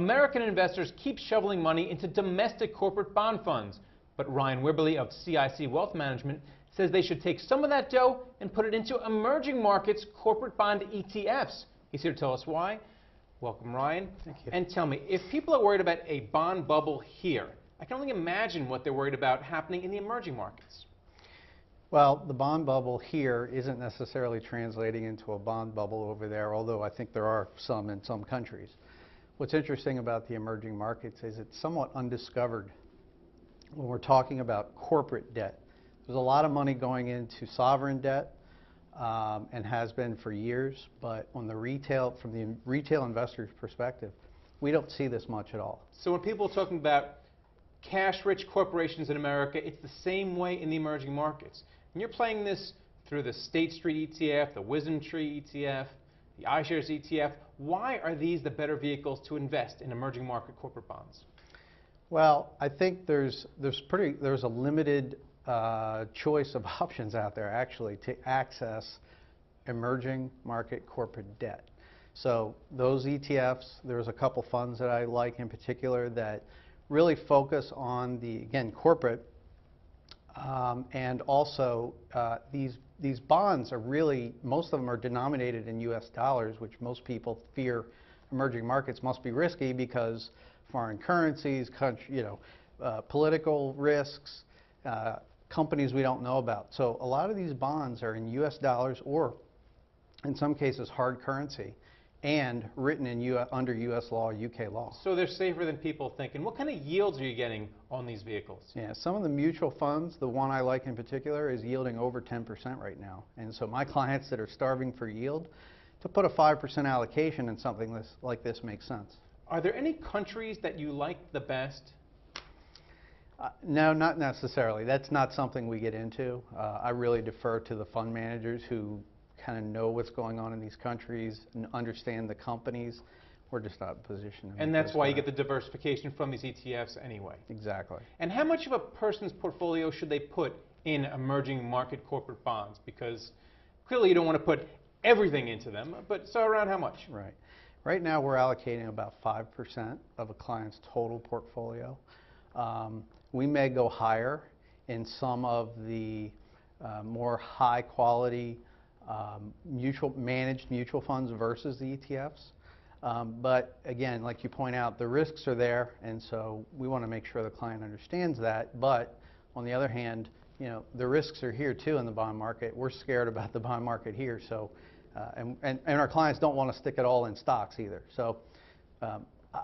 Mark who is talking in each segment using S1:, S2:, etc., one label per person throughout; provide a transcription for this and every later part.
S1: American investors keep shoveling money into domestic corporate bond funds, but Ryan Wibberly of CIC Wealth Management says they should take some of that dough and put it into emerging markets corporate bond ETFs. He's here to tell us why. Welcome, Ryan.
S2: Thank you.
S1: And tell me, if people are worried about a bond bubble here, I can only imagine what they're worried about happening in the emerging markets.
S2: Well, the bond bubble here isn't necessarily translating into a bond bubble over there, although I think there are some in some countries. What's interesting about the emerging markets is it's somewhat undiscovered when we're talking about corporate debt. There's a lot of money going into sovereign debt and has been for years, but from the retail investor's perspective, we don't see this much at all.
S1: So when people are talking about cash-rich corporations in America, it's the same way in the emerging markets. And you're playing this through the State Street ETF, the WisdomTree ETF, the iShares ETF. Why are these the better vehicles to invest in emerging market corporate bonds?
S2: Well, I think there's a limited choice of options out there actually to access emerging market corporate debt. So those ETFs, there's a couple funds that I like in particular that really focus on the, again, corporate, and also these bonds are really, most of them are denominated in US dollars, which most people fear emerging markets must be risky because foreign currencies, political risks, companies we don't know about. So a lot of these bonds are in US dollars or in some cases hard currency and written in under US law, UK law.
S1: So they're safer than people think. And what kind of yields are you getting on these vehicles?
S2: Yeah, some of the mutual funds, the one I like in particular, is yielding over 10% right now. And so my clients that are starving for yield, to put a 5% allocation in something like this makes sense.
S1: Are there any countries that you like the best?
S2: No, not necessarily. That's not something we get into. I really defer to the fund managers who kind of know what's going on in these countries and understand the companies. We're just not in a position.
S1: And that's why you get the diversification from these ETFs anyway.
S2: Exactly.
S1: And how much of a person's portfolio should they put in emerging market corporate bonds? Because clearly you don't want to put everything into them, but so around how much?
S2: Right. Right now we're allocating about 5% of a client's total portfolio. We may go higher in some of the more high quality managed mutual funds versus the ETFs. But again, like you point out, the risks are there, and so we want to make sure the client understands that. But on the other hand, the risks are here too in the bond market. We're scared about the bond market here, so and our clients don't want to stick it all in stocks either. So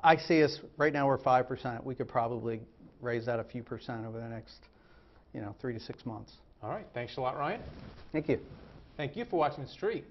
S2: I see us right now we're 5%. We could probably raise that a few percent over the next 3 to 6 months.
S1: All right. Thanks a lot, Ryan.
S2: Thank you.
S1: Thank you for watching The Street.